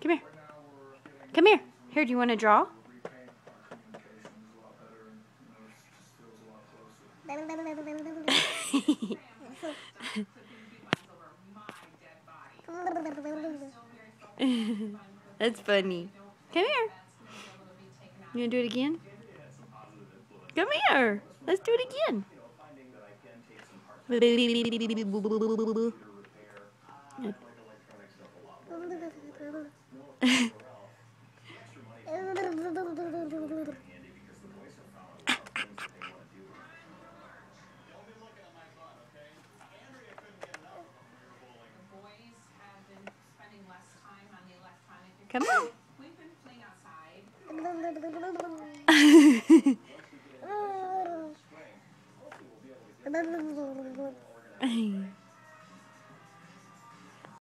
Come here. Come here. Here, do you want to draw? That's funny. Come here. You want to do it again? Come here. Let's do it again. Come on. We've been playing outside.